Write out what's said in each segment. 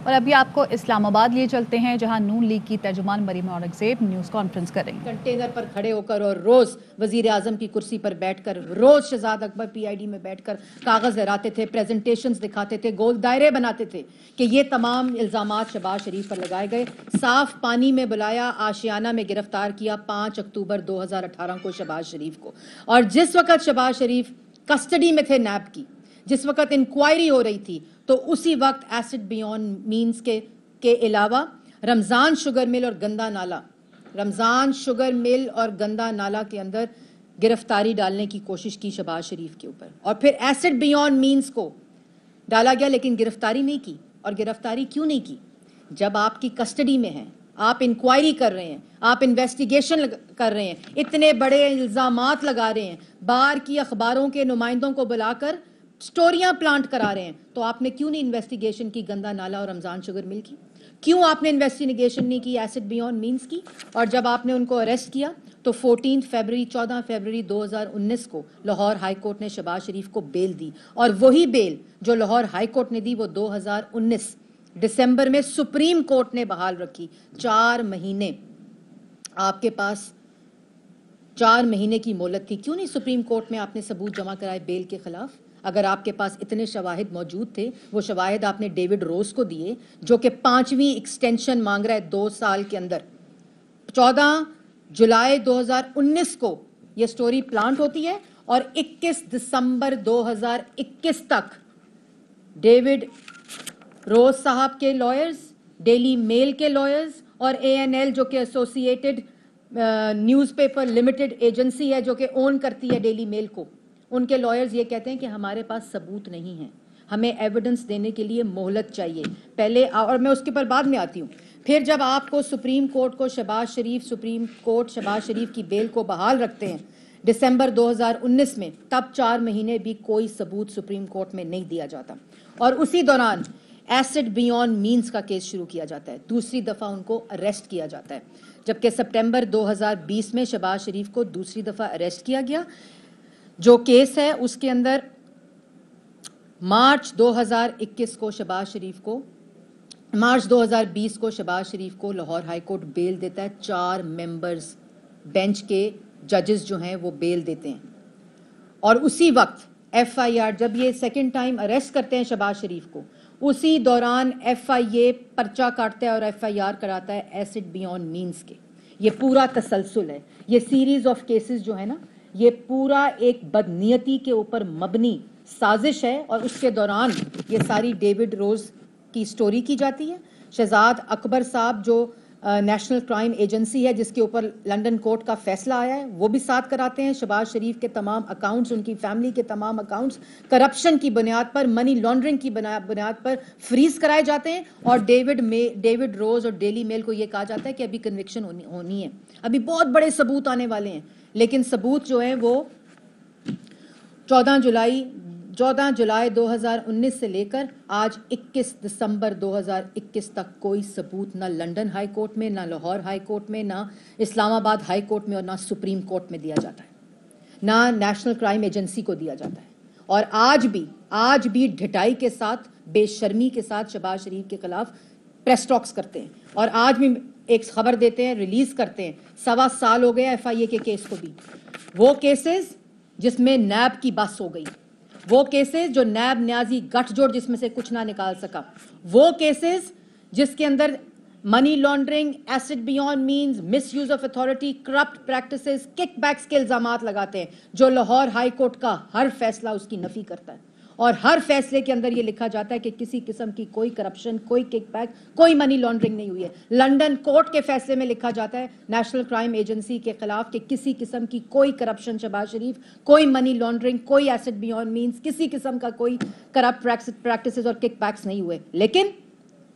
اور ابھی آپ کو اسلام آباد لیے چلتے ہیں جہاں نون لیگ کی ترجمان مریم اورنگزیب نیوز کانفرنس کر رہی ہیں۔ کنٹینر پر کھڑے ہو کر اور روز وزیر اعظم کی کرسی پر بیٹھ کر، روز شہزاد اکبر پی آئی ڈی میں بیٹھ کر کاغذ لہراتے تھے، پریزنٹیشنز دکھاتے تھے، گول دائرے بناتے تھے کہ یہ تمام الزامات شہباز شریف پر لگائے گئے۔ صاف پانی میں بلایا، آشیانہ میں گرفتار کیا 5 اکتوبر 2018 کو شہباز شریف کو، اور جس وقت شہباز شریف کسٹڈی میں تھے نیب کی، جس وقت انکوائری ہو رہی تھی، تو اسی وقت ایسڈ بیونڈ مینز کے علاوہ رمضان شوگر مل اور گندا نالا، رمضان شوگر مل اور گندا نالا کے اندر گرفتاری ڈالنے کی کوشش کی شہباز شریف کے اوپر، اور پھر ایسڈ بیونڈ مینز کو ڈالا گیا لیکن گرفتاری نہیں کی۔ اور گرفتاری کیوں نہیں کی؟ جب آپ کی کسٹڈی میں ہیں، آپ انکوائری کر رہے ہیں، آپ انویسٹیگیشن کر رہے ہیں، اتنے بڑے الزامات لگا رہے ہیں، باہر کی اخباروں کے نمائندوں کو بلا کر سٹوریاں پلانٹ کرا رہے ہیں، تو آپ نے کیوں نہیں انویسٹیگیشن کی گندا نالا اور رمضان شوگر مل کی؟ کیوں آپ نے انویسٹیگیشن نہیں کی ایسڈ بیونڈ مینز کی؟ اور جب آپ نے ان کو اریسٹ کیا تو 14 فروری 2019 کو لاہور ہائی کورٹ نے شہباز شریف کو بیل دی، اور وہی بیل جو لاہور ہائی کورٹ نے دی وہ 2019 دسمبر میں سپریم کورٹ نے بحال رکھی۔ 4 مہینے آپ کے پاس 4 مہینے کی مہلت تھی، کیوں نہیں سپریم کورٹ میں آپ نے ثبوت جمع کرائے بیل کے خلاف؟ اگر آپ کے پاس اتنے شواہد موجود تھے، وہ شواہد آپ نے ڈیوڈ روز کو دیے جو کہ 5ویں ایکسٹینشن مانگ رہا ہے 2 سال کے اندر۔ 14 جولائی 2019 کو یہ سٹوری پلانٹ ہوتی ہے اور 21 دسمبر 2021 تک ڈیوڈ روز صاحب کے لائرز، ڈیلی میل کے لائرز اور ANL جو کہ associated news paper limited agency ہے جو کہ اون کرتی ہے ڈیلی میل کو، ان کے لائرز یہ کہتے ہیں کہ ہمارے پاس ثبوت نہیں ہے، ہمیں ایویڈنس دینے کے لیے مہلت چاہیے پہلے، اور میں اس کے پر بعد میں آتی ہوں۔ پھر جب آپ کو سپریم کورٹ شہباز شریف کی بیل کو بحال رکھتے ہیں دسمبر 2019 میں، تب 4 مہینے بھی کوئی ثبوت سپریم کورٹ میں نہیں دیا جاتا، اور اسی دوران ایسڈ بیونڈ مینز کا کیس شروع کیا جاتا ہے، دوسری دفعہ ان کو اریسٹ کیا جاتا ہے، جبکہ سپٹمبر 2020 میں شہباز شریف کو دوسری دفعہ اریسٹ کیا گیا۔ جو کیس ہے اس کے اندر مارچ 2020 کو شہباز شریف کو لاہور ہائی کورٹ بیل دیتا ہے، 4 ممبرز بینچ کے ججز جو ہیں وہ بیل دیتے ہیں، اور اسی وقت FIR جب یہ سیکنڈ ٹائم اریسٹ کرتے ہیں شہباز شریف کو، اسی دوران FIA پرچہ کاٹتا ہے اور FIR کراتا ہے ایسڈ بیونڈ مینز کے۔ یہ پورا تسلسل ہے، یہ سیریز آف کیسز جو ہے نا، یہ پورا ایک بدنیتی کے اوپر مبنی سازش ہے، اور اس کے دوران یہ ساری ڈیوڈ روز کی سٹوری کی جاتی ہے۔ شہزاد اکبر صاحب جو نیشنل کرائم ایجنسی ہے جس کے اوپر لنڈن کورٹ کا فیصلہ آیا ہے، وہ بھی ساتھ کراتے ہیں۔ شہباز شریف کے تمام اکاؤنٹس، ان کی فیملی کے تمام اکاؤنٹس کرپشن کی بنیاد پر، منی لانڈرنگ کی بنیاد پر فریز کرائے جاتے ہیں، اور ڈیوڈ روز اور ڈیلی میل کو یہ کہا جاتا ہے کہ ابھی کنوکشن ہونی ہے، ابھی بہت بڑے ثبوت آنے والے ہیں، لیکن ثبوت جو ہیں وہ 14 جولائی 2019 سے لے کر آج 21 دسمبر 2021 تک کوئی ثبوت نہ لنڈن ہائی کورٹ میں، نہ لاہور ہائی کورٹ میں، نہ اسلام آباد ہائی کورٹ میں، اور نہ سپریم کورٹ میں دیا جاتا ہے، نہ نیشنل کرائم ایجنسی کو دیا جاتا ہے۔ اور آج بھی ڈھٹائی کے ساتھ، بے شرمی کے ساتھ شہباز شریف کے خلاف پریس ٹاکس کرتے ہیں، اور آج بھی ایک خبر دیتے ہیں، ریلیز کرتے ہیں۔ 1.25 سال ہو گیا FIA کے کیس کو بھی، وہ کیسز جس میں نیب کی بس ہو گئی، وہ کیسز جو نیب نیازی گٹھ جوڑ جس میں سے کچھ نہ نکال سکا، وہ کیسز جس کے اندر money laundering, assets beyond means, misuse of authority, corrupt practices, kickbacks کے الزامات لگاتے ہیں، جو لاہور ہائی کورٹ کا ہر فیصلہ اس کی نفی کرتا ہے، اور ہر فیصلے کے اندر یہ لکھا جاتا ہے کہ کسی قسم کی کوئی کرپشن، کوئی کک بیک، کوئی منی لانڈرنگ نہیں ہوئی ہے۔ لنڈن کورٹ کے فیصلے میں لکھا جاتا ہے نیشنل کرائم ایجنسی کے خلاف کہ کسی قسم کی کوئی کرپشن شہباز شریف، کوئی منی لانڈرنگ، کوئی ایسڈ بیونڈ مینز، کسی قسم کا کوئی کرپٹ پریکٹسز اور کک بیکس نہیں ہوئے، لیکن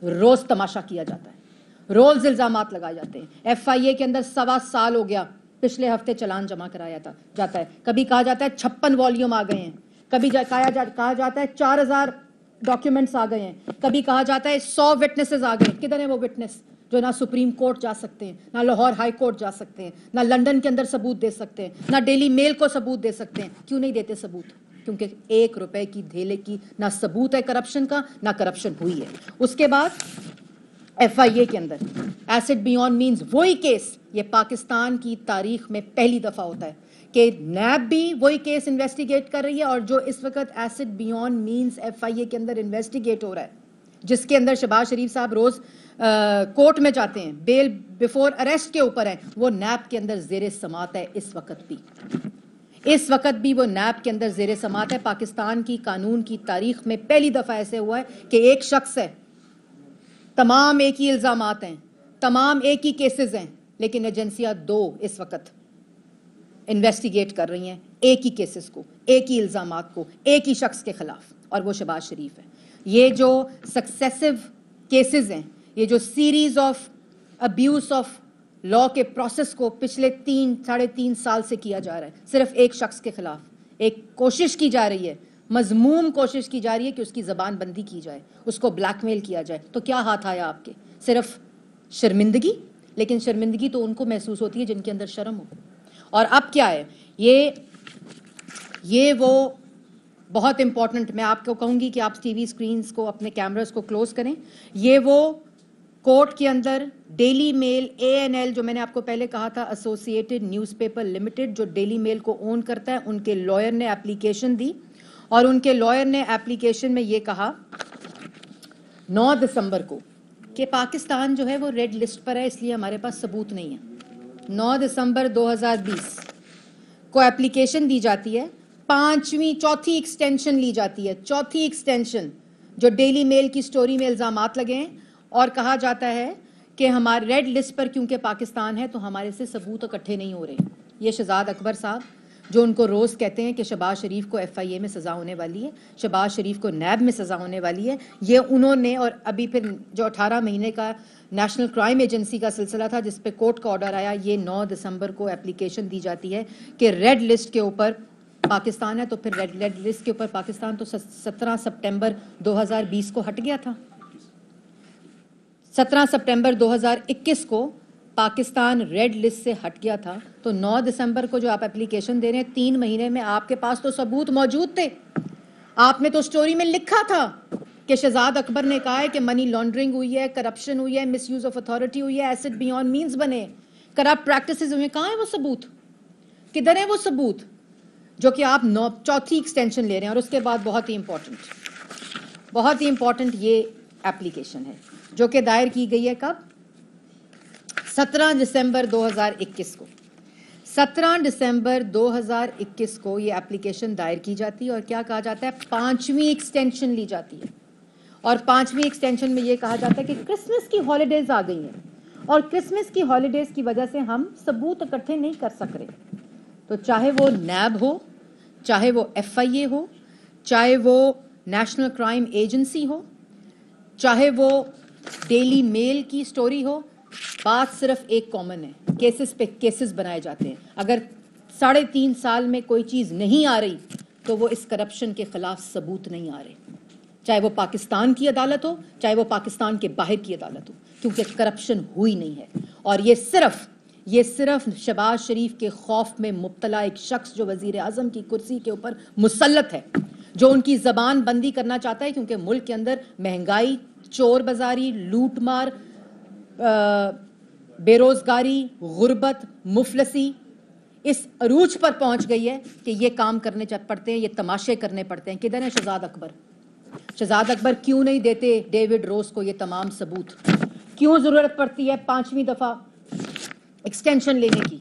روز تماشا کیا جاتا ہے، روز الزامات لگائے جاتے ہیں۔ FIA کے اندر 1.25 سال ہو گیا، پچھلے ہفتے چلان جمع کرایا جاتا ہے، کبھی کہا جاتا ہے 56 والیوم آ گئے ہیں، کبھی کہا جاتا ہے 4000 ڈاکیومنٹس آ گئے ہیں، کبھی کہا جاتا ہے 100 وٹنسز آ گئے ہیں۔ کدھر ہیں وہ وٹنس جو نہ سپریم کورٹ جا سکتے ہیں، نہ لاہور ہائی کورٹ جا سکتے ہیں، نہ لنڈن کے اندر ثبوت دے سکتے ہیں، نہ ڈیلی میل کو ثبوت دے سکتے ہیں؟ کیوں نہیں دیتے ثبوت؟ کیونکہ 1 روپے کی دھیلے کی نہ ثبوت ہے کرپشن کا، نہ کرپشن ہوئی ہے۔ اس کے بعد FIA کے اندر ایسٹ بیونڈ مینز وہی کیس. یہ پاکستان کی تاریخ میں پہلی دفعہ ہوتا ہے کہ نیب بھی وہی کیس انویسٹیگیٹ کر رہی ہے, اور جو اس وقت ایسٹ بیونڈ مینز FIA کے اندر انویسٹیگیٹ ہو رہا ہے, جس کے اندر شہباز شریف صاحب روز کورٹ میں جاتے ہیں, بیل بیفور اریسٹ کے اوپر ہیں, وہ نیب کے اندر زیر سماعت ہے اس وقت بھی. اس وقت بھی وہ نیب کے اندر زیر سماعت ہے. پاکستان کی قانون کی تاریخ میں پہلی دفعہ ایسے ہوا ہے کہ ایک شخص ہے, تمام ایک ہی الزامات ہیں, تمام ایک ہی کیسز ہیں, لیکن ایجنسیاں دو اس وقت انویسٹیگیٹ کر رہی ہیں ایک ہی کیسز کو, ایک ہی الزامات کو, ایک ہی شخص کے خلاف, اور وہ شہباز شریف ہے. یہ جو سکسیسو کیسز ہیں, یہ جو series of abuse of law کے پروسیس کو پچھلے 3.5 سال سے کیا جا رہا ہے صرف ایک شخص کے خلاف, ایک کوشش کی جا رہی ہے, مذموم کوشش کی جا رہی ہے کہ اس کی زبان بندی کی جائے, اس کو بلیک میل کیا جائے. تو کیا ہاتھ آیا آپ کے؟ صرف شرمندگی. لیکن شرمندگی تو ان کو محسوس ہوتی ہے جن کے اندر شرم ہو. اور اب کیا ہے یہ وہ بہت امپورٹنٹ, میں آپ کو کہوں گی کہ آپ ٹی وی اسکرینز کو, اپنے کیمراز کو کلوز کریں. یہ وہ کورٹ کے اندر ڈیلی میل ANL, جو میں نے آپ کو پہلے کہا تھا ایسوسیٹڈ نیوز پیپر لمیٹڈ, جو ڈیلی میل کو اون کرتا ہے, ان کے لائر نے اپلیکیشن دی, اور ان کے لائر نے اپلیکیشن میں یہ کہا 9 دسمبر کو کہ پاکستان جو ہے وہ ریڈ لسٹ پر ہے, اس لیے ہمارے پاس ثبوت نہیں ہے. 9 دسمبر 2020 کو اپلیکیشن دی جاتی ہے, چوتھی ایکسٹینشن لی جاتی ہے, چوتھی ایکسٹینشن جو ڈیلی میل کی سٹوری میں الزامات لگے ہیں, اور کہا جاتا ہے کہ ہمارے ریڈ لسٹ پر کیونکہ پاکستان ہے تو ہمارے سے ثبوت اکٹھے نہیں ہو رہے. یہ شہزاد اکبر صاحب جو ان کو روز کہتے ہیں کہ شہباز شریف کو FIA میں سزا ہونے والی ہے, شہباز شریف کو نیب میں سزا ہونے والی ہے, یہ انہوں نے, اور ابھی پھر جو 18 مہینے کا نیشنل کرائم ایجنسی کا سلسلہ تھا جس پہ کورٹ کا آرڈر آیا, یہ 9 دسمبر کو اپلیکیشن دی جاتی ہے کہ ریڈ لسٹ کے اوپر پاکستان ہے. تو پھر ریڈ لسٹ کے اوپر پاکستان تو 17 سپٹمبر 2020 کو ہٹ گیا تھا. 17 سپٹمبر 2021 کو پاکستان ریڈ لسٹ سے ہٹ گیا تھا. تو 9 دسمبر کو جو آپ اپلیکیشن دے رہے ہیں, 3 مہینے میں آپ کے پاس تو ثبوت موجود تھے. آپ نے تو سٹوری میں لکھا تھا کہ شہزاد اکبر نے کہا ہے کہ منی لانڈرنگ ہوئی ہے, کرپشن ہوئی ہے, مس یوز آف اتھارٹی ہوئی ہے, ایسٹ بیونڈ مینز بنے, کرپٹ پریکٹسز ہوئی ہیں. کہاں ہے وہ ثبوت؟ کدھر ہے وہ ثبوت جو کہ آپ چوتھی ایکسٹینشن لے رہے ہیں؟ اور اس کے بعد بہت ہی امپورٹنٹ یہ اپلیکیشن ہے جو کہ دائر کی گئی ہے کب؟ 17 دسمبر 2021 کو. 17 دسمبر 2021 کو یہ اپلیکیشن دائر کی جاتی ہے, اور کیا کہا جاتا ہے؟ 5ویں ایکسٹینشن لی جاتی ہے, اور 5ویں ایکسٹینشن میں یہ کہا جاتا ہے کہ کرسمس کی ہالیڈیز آ گئی ہیں, اور کرسمس کی ہالیڈیز کی وجہ سے ہم ثبوت اکٹھے نہیں کر سک رہے. تو چاہے وہ نیب ہو, چاہے وہ FIA ہو, چاہے وہ نیشنل کرائم ایجنسی ہو, چاہے وہ ڈیلی میل کی سٹوری ہو, بات صرف ایک کامن ہے, کیسز پہ کیسز بنائے جاتے ہیں. اگر 3.5 سال میں کوئی چیز نہیں آ رہی تو وہ اس کرپشن کے خلاف ثبوت نہیں آ رہے, چاہے وہ پاکستان کی عدالت ہو, چاہے وہ پاکستان کے باہر کی عدالت ہو, کیونکہ کرپشن ہوئی نہیں ہے. اور یہ صرف شہباز شریف کے خوف میں مبتلا ایک شخص جو وزیر اعظم کی کرسی کے اوپر مسلط ہے, جو ان کی زبان بندی کرنا چاہتا ہے, کیونکہ ملک کے اندر مہنگائی, چور بازاری, لوٹ مار, بے روزگاری, غربت, مفلسی اس عروج پر پہنچ گئی ہے کہ یہ کام کرنے پڑتے ہیں, یہ تماشے کرنے پڑتے ہیں. کدھر ہے شہزاد اکبر؟ شہزاد اکبر کیوں نہیں دیتے ڈیوڈ روز کو یہ تمام ثبوت؟ کیوں ضرورت پڑتی ہے 5ویں دفعہ ایکسٹینشن لینے کی؟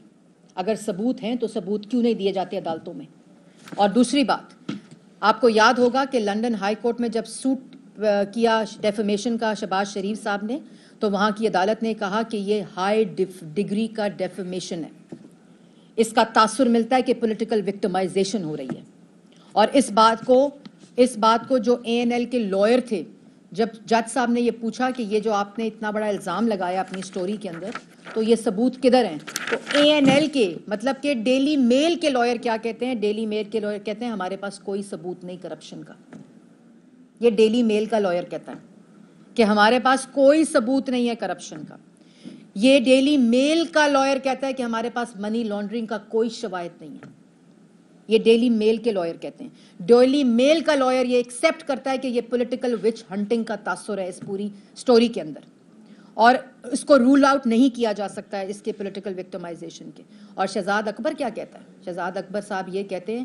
اگر ثبوت ہیں تو ثبوت کیوں نہیں دیے جاتے عدالتوں میں؟ اور دوسری بات, آپ کو یاد ہوگا کہ لنڈن ہائی کورٹ میں جب سوٹ کیا ڈیفیمیشن کا شہباز شریف صاحب نے, تو وہاں کی عدالت نے کہا کہ یہ ہائی ڈگری کا ڈیفیمیشن ہے, اس کا تاثر ملتا ہے کہ پولیٹیکل وکٹمائزیشن ہو رہی ہے. اور اس بات کو جو ANL کے لائر تھے, جب جج صاحب نے یہ پوچھا کہ یہ جو آپ نے اتنا بڑا الزام لگایا اپنی سٹوری کے اندر, تو یہ ثبوت کدھر ہیں؟ تو ANL کے, مطلب کہ ڈیلی میل کے لائر کیا کہتے ہیں؟ ڈیلی میل کے لائر کہتے ہیں ہمارے پاس کوئی ثبوت نہیں کرپشن کا. یہ ڈیلی میل کا لائر کہتا ہے کہ ہمارے پاس کوئی ثبوت نہیں ہے کرپشن کا. یہ ڈیلی میل کا لائر کہتا ہے کہ ہمارے پاس منی لانڈرنگ کا کوئی شواہد نہیں ہے. یہ ڈیلی میل کے لائر کہتے ہیں. ڈیلی میل کا لائر یہ ایکسیپٹ کرتا ہے کہ یہ پولیٹیکل وچ ہنٹنگ کا تاثر ہے اس پوری سٹوری کے اندر. اور اس کو رول آؤٹ نہیں کیا جا سکتا ہے اس کے پولیٹیکل وکٹمائزیشن کے. اور شہزاد اکبر کیا کہتا ہے؟ شہزاد اکبر صاحب یہ کہتے ہیں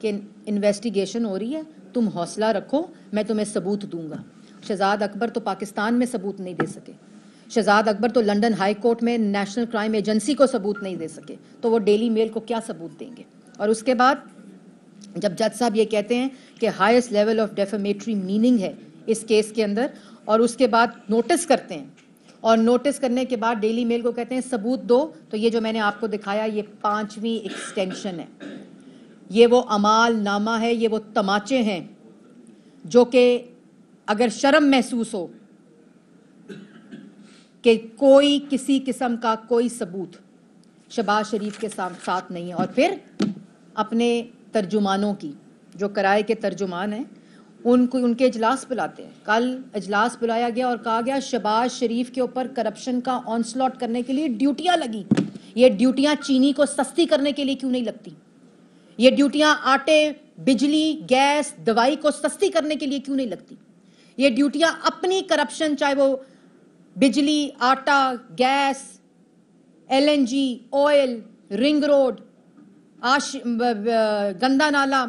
کہ انویسٹیگیشن ہو رہی ہے, تم حوصلہ رکھو, میں تمہیں ثبوت دوں گا. شہزاد اکبر تو پاکستان میں ثبوت نہیں دے سکے. شہزاد اکبر تو لنڈن ہائی کورٹ میں نیشنل کرائم ایجنسی کو ثبوت نہیں دے سکے, تو وہ ڈیلی میل کو کیا ثبوت دیں گے؟ اور اس کے بعد جب جج صاحب یہ کہتے ہیں کہ ہائیسٹ لیول آف ڈیفیمیٹری میننگ ہے اس کیس کے اندر, اور اس کے بعد نوٹس کرتے ہیں, اور نوٹس کرنے کے بعد ڈیلی میل کو کہتے ہیں ثبوت دو, تو یہ جو میں نے آپ کو دکھایا یہ 5ویں ایکسٹینشن ہے. یہ وہ اعمال نامہ ہے, یہ وہ تماچے ہیں جو کہ اگر شرم محسوس ہو کہ کوئی کسی قسم کا کوئی ثبوت شہباز شریف کے ساتھ نہیں ہے, اور پھر اپنے ترجمانوں کی, جو کرائے کے ترجمان ہیں, ان کے اجلاس بلاتے ہیں. کل اجلاس بلایا گیا اور کہا گیا شہباز شریف کے اوپر کرپشن کا آنسلاٹ کرنے کے لیے ڈیوٹیاں لگی. یہ ڈیوٹیاں چینی کو سستی کرنے کے لیے کیوں نہیں لگتی؟ یہ ڈیوٹیاں آٹے, بجلی, گیس, دوائی کو سستی کرنے کے لیے کیوں نہیں لگتی؟ یہ ڈیوٹیاں اپنی کرپشن, چاہے وہ بجلی, آٹا, gas, LNG, oil, ring road, گندا نالا,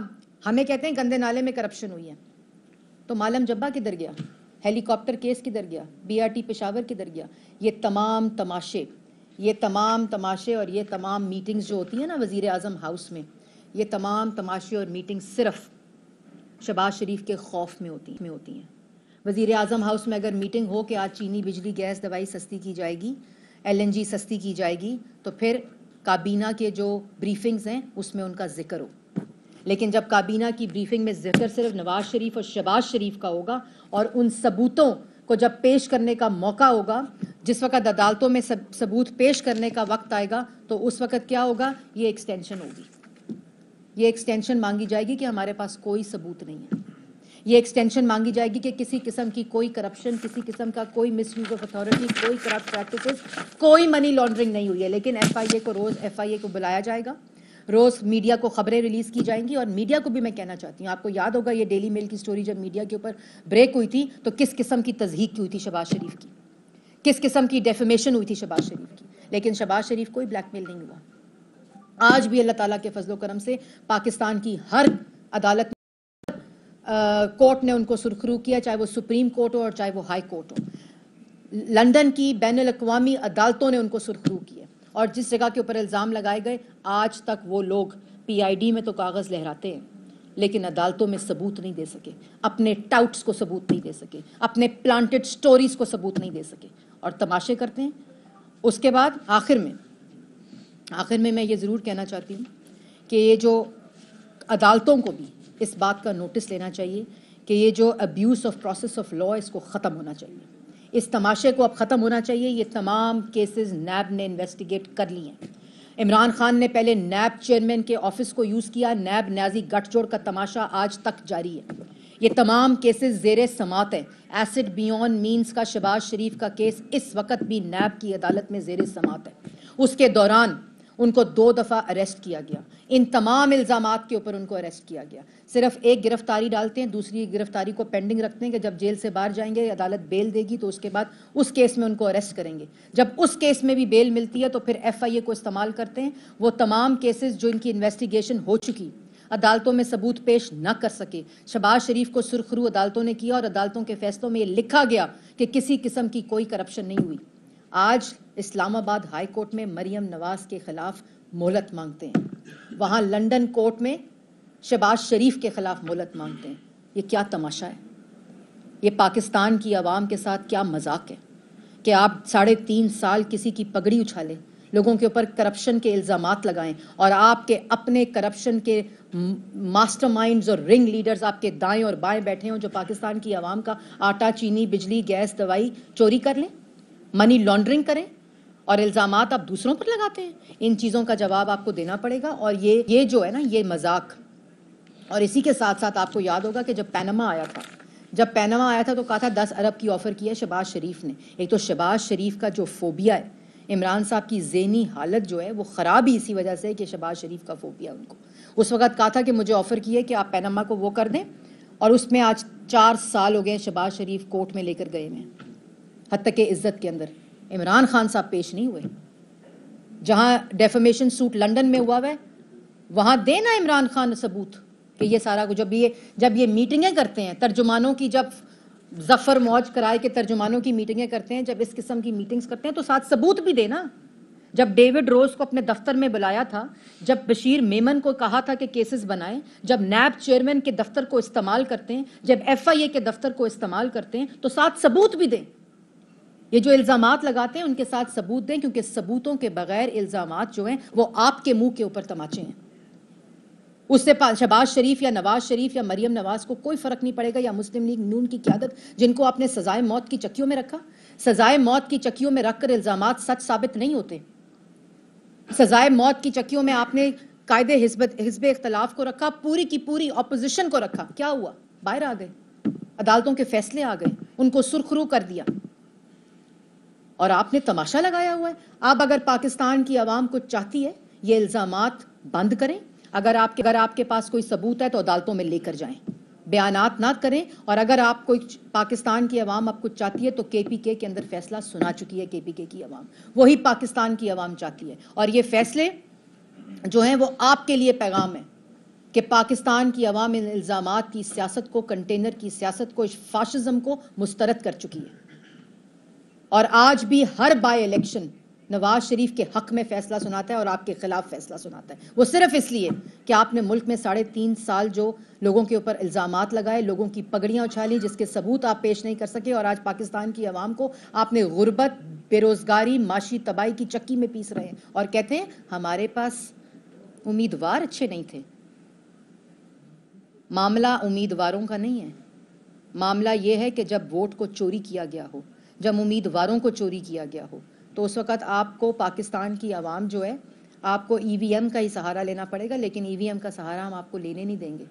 ہمیں کہتے ہیں گندے نالے میں کرپشن ہوئی ہے, تو معلم جبہ کدھر گیا؟ ہیلی کاپٹر کیس کدھر گیا؟ BRT پشاور کدھر گیا؟ یہ تمام تماشے اور یہ تمام میٹنگز جو ہوتی ہیں نا وزیر اعظم ہاؤس میں, یہ تمام تماشے اور میٹنگ صرف شہباز شریف کے خوف میں ہوتی ہیں. وزیر اعظم ہاؤس میں اگر میٹنگ ہو کہ آج چینی, بجلی, گیس, دوائی سستی کی جائے گی, LNG سستی کی جائے گی, تو پھر کابینہ کے جو بریفنگز ہیں اس میں ان کا ذکر ہو. لیکن جب کابینہ کی بریفنگ میں ذکر صرف نواز شریف اور شہباز شریف کا ہوگا, اور ان ثبوتوں کو جب پیش کرنے کا موقع ہوگا, جس وقت عدالتوں میں ثبوت پیش کرنے کا وقت آئے گا, تو اس وقت کیا ہوگا؟ یہ ایکسٹینشن ہوگی. یہ ایکسٹینشن مانگی جائے گی کہ ہمارے پاس کوئی ثبوت نہیں ہے. یہ ایکسٹینشن مانگی جائے گی کہ کسی قسم کی کوئی کرپشن, کسی قسم کا کوئی مس یوز آف اتھارٹی, کوئی کرپٹ پریکٹسز, کوئی منی لانڈرنگ نہیں ہوئی ہے. لیکن روز FIA کو بلایا جائے گا, روز میڈیا کو خبریں ریلیز کی جائیں گی. اور میڈیا کو بھی میں کہنا چاہتی ہوں, آپ کو یاد ہوگا یہ ڈیلی میل کی سٹوری جب میڈیا کے اوپر بریک ہوئی تھی تو کس قسم کی تضحیک کی ہوئی تھی شہباز شریف کی, کس قسم کی ڈیفیمیشن ہوئی تھی شہباز شریف کی. لیکن شہباز شریف کوئی بلیک میل نہیں ہوا. آج بھی اللہ تعالیٰ کے فضل و کرم سے پاکستان کی ہر عدالت کورٹ نے ان کو سرخرو کیا, چاہے وہ سپریم کورٹ ہو اور چاہے وہ ہائی کورٹ ہو. لندن کی بین الاقوامی عدالتوں نے ان کو سرخرو کیا, اور جس جگہ کے اوپر الزام لگائے گئے آج تک وہ لوگ PID میں تو کاغذ لہراتے ہیں, لیکن عدالتوں میں ثبوت نہیں دے سکے, اپنے ٹاؤٹس کو ثبوت نہیں دے سکے, اپنے پلانٹڈ سٹوریز کو ثبوت نہیں دے سکے, اور تماشے کرتے ہیں. اس کے بعد آخر میں میں یہ ضرور کہنا چاہتی ہوں کہ یہ جو عدالتوں کو بھی اس بات کا نوٹس لینا چاہیے کہ یہ جو abuse of process of law, اس کو ختم ہونا چاہیے. اس تماشے کو اب ختم ہونا چاہیے. یہ تمام کیسز نیب نے انویسٹیگیٹ کر لی ہیں. عمران خان نے پہلے نیب چیئرمین کے آفس کو یوز کیا, نیب نیازی گٹھ جوڑ کا تماشا آج تک جاری ہے. یہ تمام کیسز زیر سماعت ہیں. ایسڈ بیون مینز کا شہباز شریف کا کیس اس وقت بھی نیب کی عدالت میں زیر سماعت ہے. اس کے دوران ان کو 2 دفعہ اریسٹ کیا گیا. ان تمام الزامات کے اوپر ان کو اریسٹ کیا گیا. صرف ایک گرفتاری ڈالتے ہیں, دوسری گرفتاری کو پینڈنگ رکھتے ہیں کہ جب جیل سے باہر جائیں گے, عدالت بیل دے گی تو اس کے بعد اس کیس میں ان کو اریسٹ کریں گے. جب اس کیس میں بھی بیل ملتی ہے تو پھر FIA کو استعمال کرتے ہیں. وہ تمام کیسز جو ان کی انویسٹیگیشن ہو چکی, عدالتوں میں ثبوت پیش نہ کر سکے, شہباز شریف کو سرخرو عدالتوں نے کیا, اور عدالتوں کے فیصلوں میں یہ لکھا گیا کہ کسی قسم کی کوئی کرپشن نہیں ہوئی. آج اسلام آباد ہائی کورٹ میں مریم نواز کے خلاف مہلت مانگتے ہیں, وہاں لنڈن کورٹ میں شہباز شریف کے خلاف مہلت مانگتے ہیں. یہ کیا تماشا ہے؟ یہ پاکستان کی عوام کے ساتھ کیا مذاق ہے کہ آپ 3.5 سال کسی کی پگڑی اچھالیں, لوگوں کے اوپر کرپشن کے الزامات لگائیں, اور آپ کے اپنے کرپشن کے ماسٹر مائنڈز اور رنگ لیڈرز آپ کے دائیں اور بائیں بیٹھے ہوں, جو پاکستان کی عوام کا آٹا, چینی, بجلی, گیس, دوائی چوری کر لیں, منی لانڈرنگ کریں, اور الزامات آپ دوسروں پر لگاتے ہیں. ان چیزوں کا جواب آپ کو دینا پڑے گا. اور یہ جو ہے نا, یہ مذاق. اور اسی کے ساتھ ساتھ آپ کو یاد ہوگا کہ جب پینما آیا تھا تو کہا تھا 10 ارب کی آفر کی ہے شہباز شریف نے. ایک تو شہباز شریف کا جو فوبیا ہے, عمران صاحب کی ذہنی حالت جو ہے وہ خراب ہی اسی وجہ سے کہ شہباز شریف کا فوبیا ان کو. اس وقت کہا تھا کہ مجھے آفر کی ہے کہ آپ پینما کو وہ کر دیں, اور اس میں آج 4 سال ہو گئے شہباز شریف کورٹ میں لے کر گئے ہیں. حتی کہ عزت کے اندر عمران خان صاحب پیش نہیں ہوئے. جہاں ڈیفیمیشن سوٹ لنڈن میں ہوا ہے وہاں دینا عمران خان ثبوت کہ یہ سارا جب یہ میٹنگیں کرتے ہیں ترجمانوں کی, جب ظفر موج کرائے کے ترجمانوں کی میٹنگیں کرتے ہیں, جب اس قسم کی میٹنگز کرتے ہیں تو ساتھ ثبوت بھی دینا. جب ڈیوڈ روز کو اپنے دفتر میں بلایا تھا, جب بشیر میمن کو کہا تھا کہ کیسز بنائیں, جب نیب چیئرمین کے دفتر کو استعمال کرتے ہیں, جب FIA کے دفتر کو استعمال کرتے ہیں تو ساتھ ثبوت بھی دیں. یہ جو الزامات لگاتے ہیں ان کے ساتھ ثبوت دیں, کیونکہ ثبوتوں کے بغیر الزامات جو ہیں وہ آپ کے منہ کے اوپر تماچے ہیں. اس سے شہباز شریف یا نواز شریف یا مریم نواز کو کوئی فرق نہیں پڑے گا, یا مسلم لیگ نون کی قیادت جن کو آپ نے سزائے موت کی چکیوں میں رکھا. سزائے موت کی چکیوں میں رکھ کر الزامات سچ ثابت نہیں ہوتے. سزائے موت کی چکیوں میں آپ نے قائد حزب اختلاف کو رکھا, پوری کی پوری اپوزیشن کو رکھا. کیا ہوا؟ باہر آ گئے, عدالتوں کے فیصلے آ گئے, ان کو سرخرو کر دیا, اور آپ نے تماشا لگایا ہوا ہے. آپ اگر پاکستان کی عوام کو چاہتی ہے یہ الزامات بند کریں. اگر آپ کے پاس کوئی ثبوت ہے تو عدالتوں میں لے کر جائیں, بیانات نہ کریں. اور اگر آپ کوئی پاکستان کی عوام اب کچھ چاہتی ہے تو KPK کے اندر فیصلہ سنا چکی ہے KPK کی عوام, وہی پاکستان کی عوام چاہتی ہے. اور یہ فیصلے جو ہیں وہ آپ کے لیے پیغام ہے کہ پاکستان کی عوام ان الزامات کی سیاست کو, کنٹینر کی سیاست کو, فاشزم کو مسترد کر چکی ہے. اور آج بھی ہر بائی الیکشن نواز شریف کے حق میں فیصلہ سناتا ہے اور آپ کے خلاف فیصلہ سناتا ہے. وہ صرف اس لیے کہ آپ نے ملک میں 3.5 سال جو لوگوں کے اوپر الزامات لگائے, لوگوں کی پگڑیاں اچھالیں, جس کے ثبوت آپ پیش نہیں کر سکے, اور آج پاکستان کی عوام کو آپ نے غربت, بے روزگاری, معاشی تباہی کی چکی میں پیس رہے ہیں, اور کہتے ہیں ہمارے پاس امیدوار اچھے نہیں تھے. معاملہ امیدواروں کا نہیں ہے. معاملہ یہ ہے کہ جب ووٹ کو چوری کیا گیا ہو, جب امیدواروں کو چوری کیا گیا ہو, تو اس وقت آپ کو پاکستان کی عوام جو ہے آپ کو EVM کا ہی سہارا لینا پڑے گا. لیکن EVM کا سہارا ہم آپ کو لینے نہیں دیں گے.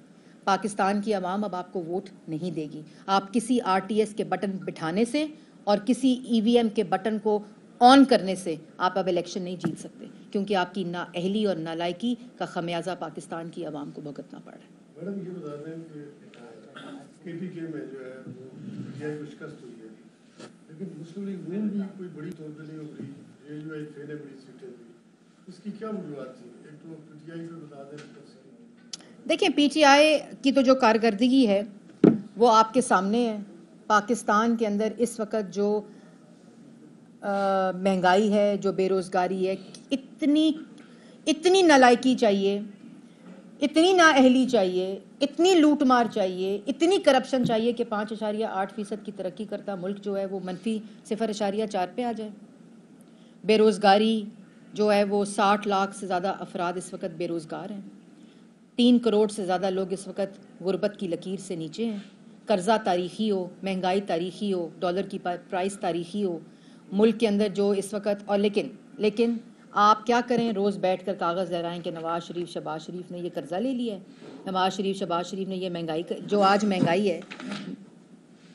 پاکستان کی عوام اب آپ کو ووٹ نہیں دے گی. آپ کسی RTS کے بٹن بٹھانے سے اور کسی EVM کے بٹن کو آن کرنے سے آپ اب الیکشن نہیں جیت سکتے, کیونکہ آپ کی نااہلی اور نالائکی کا خمیازہ پاکستان کی عوام کو بھگتنا پڑ رہا ہے. میڈم یہ بتا دیں کہ KPK میں جو ہے وہ شکست ہوئی ہے, لیکن مسلم لیگ نون بھی کوئی بڑی طور پہ نہیں ابھری, JUI نے بڑی سیٹیں دی. اس کی کیا وجوہات تھی؟ ایک تو PTI کو بتا دیں. دیکھیں PTI کی تو جو کارکردگی ہے وہ آپ کے سامنے ہے. پاکستان کے اندر اس وقت جو مہنگائی ہے, جو بے روزگاری ہے, اتنی نالائکی چاہیے, اتنی نااہلی چاہیے, اتنی لوٹ مار چاہیے, اتنی کرپشن چاہیے کہ 5.8% کی ترقی کرتا ملک جو ہے وہ -0.4 پہ آ جائے. بے روزگاری جو ہے وہ 60 لاکھ سے زیادہ افراد اس وقت بے روزگار ہیں. 3 کروڑ سے زیادہ لوگ اس وقت غربت کی لکیر سے نیچے ہیں. قرضہ تاریخی ہو, مہنگائی تاریخی ہو, ڈالر کی پرائس تاریخی ہو ملک کے اندر جو اس وقت. اور لیکن آپ کیا کریں, روز بیٹھ کر کاغذ لہرائیں کہ نواز شریف, شہباز شریف نے یہ قرضہ لے لیا ہے, نواز شریف, شہباز شریف نے یہ مہنگائی, جو آج مہنگائی ہے,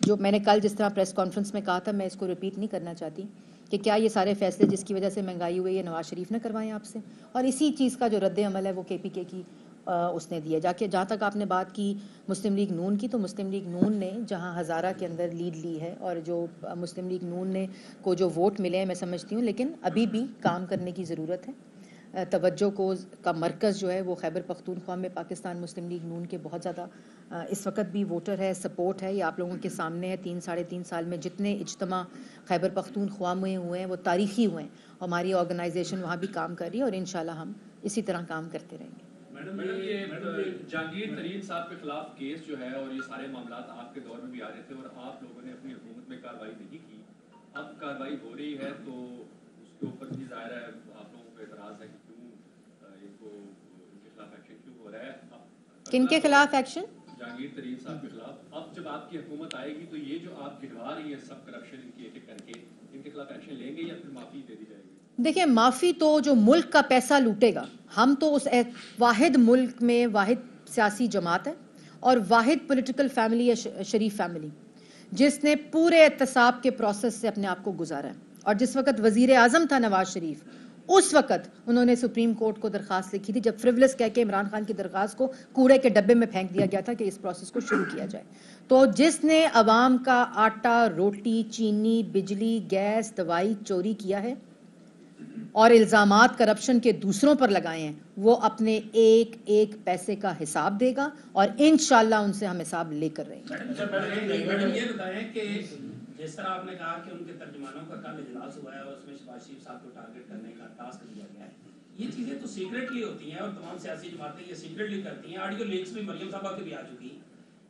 جو میں نے کل جس طرح پریس کانفرنس میں کہا تھا, میں اس کو ریپیٹ نہیں کرنا چاہتی کہ کیا یہ سارے فیصلے جس کی وجہ سے مہنگائی ہوئی ہے نواز شریف نے کروائے آپ سے, اور اسی چیز کا جو رد عمل ہے وہ KPK کی اس نے دیا. جہاں تک آپ نے بات کی مسلم لیگ نون کی, تو مسلم لیگ نون نے جہاں ہزارہ کے اندر لیڈ لی ہے, اور جو مسلم لیگ نون نے کو جو ووٹ ملے ہیں میں سمجھتی ہوں, لیکن ابھی بھی کام کرنے کی ضرورت ہے. توجہ کا مرکز جو ہے وہ خیبر پختونخوا میں پاکستان مسلم لیگ نون کے بہت زیادہ اس وقت بھی ووٹر ہے, سپورٹ ہے. یہ آپ لوگوں کے سامنے ہے. 3-3.5 سال میں جتنے اجتماع خیبر پختونخوا میں ہوئے ہیں وہ تاریخی ہوئے ہیں. ہماری آرگنائزیشن وہاں بھی کام کر رہی ہے, اور انشاءاللہ ہم اسی طرح کام کرتے رہیں گے. میڈم یہ جہانگیر ترین صاحب کے خلاف کیس جو ہے, اور یہ سارے معاملات آپ کے دور میں بھی آ رہے تھے, اور آپ لوگوں نے اپنی حکومت میں کارروائی نہیں کی. اب کارروائی ہو رہی ہے تو اس کے اوپر بھی ظاہر ہے آپ لوگوں کو اعتراض ہے کہ کیوں ان کے خلاف ایکشن کیوں ہو رہا ہے. کن کے خلاف ایکشن؟ جہانگیر ترین صاحب کے خلاف. اب جب آپ کی حکومت آئے گی تو یہ جو آپ گنوا رہی ہیں سب کرپشن ان کی ایک ایک کر کے, ان کے خلاف ایکشن لیں گے یا پھر معافی دے دی جائے گی؟ دیکھیں, معافی تو جو ملک کا پیسہ لوٹے گا, ہم تو اس واحد ملک میں واحد سیاسی جماعت ہے اور واحد پولیٹیکل فیملی ہے, شریف فیملی, جس نے پورے احتساب کے پروسیس سے اپنے آپ کو گزارا ہے. اور جس وقت وزیر اعظم تھا نواز شریف, اس وقت انہوں نے سپریم کورٹ کو درخواست لکھی تھی جب فریولس کہہ کے عمران خان کی درخواست کو کوڑے کے ڈبے میں پھینک دیا گیا تھا کہ اس پروسیس کو شروع کیا جائے. تو جس نے عوام کا آٹا، روٹی، چینی، بجلی، گیس، دوائی چوری کیا ہے اور الزامات کرپشن کے دوسروں پر لگائے ہیں، وہ اپنے ایک ایک پیسے کا حساب دے گا اور انشاءاللہ ان سے ہم حساب لے کر رہیں گے. میڈم یہ بتائیں کہ جس طرح آپ نے کہا کہ ان کے ترجمانوں کا کل اجلاس ہوا ہے اور اس میں شہباز شریف صاحب کو ٹارگٹ کرنے کا ٹاسک دیا گیا ہے، یہ چیزیں تو سیکریٹلی ہوتی ہیں اور تمام سیاسی جماعتیں یہ سیکریٹلی کرتی ہیں. آڈیو لیکس بھی مریم صاحبہ کی بھی آ چکی ہیں.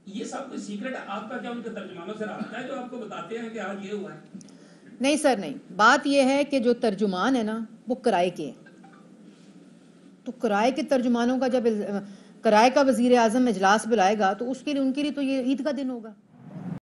یہ سب کوئی سیکریٹ آپ کا کیا ان کے ترجمانوں سے رابطہ ہے جو آپ کو بتاتے ہیں کہ آج یہ ہوا ہے؟ نہیں سر، نہیں. بات یہ ہے کہ جو ترجمان ہے نا وہ کرائے کے ہیں. تو کرائے کے ترجمانوں کا جب کرائے کا وزیر اعظم اجلاس بلائے گا تو اس کے لیے ان کے لیے تو یہ عید کا دن ہوگا.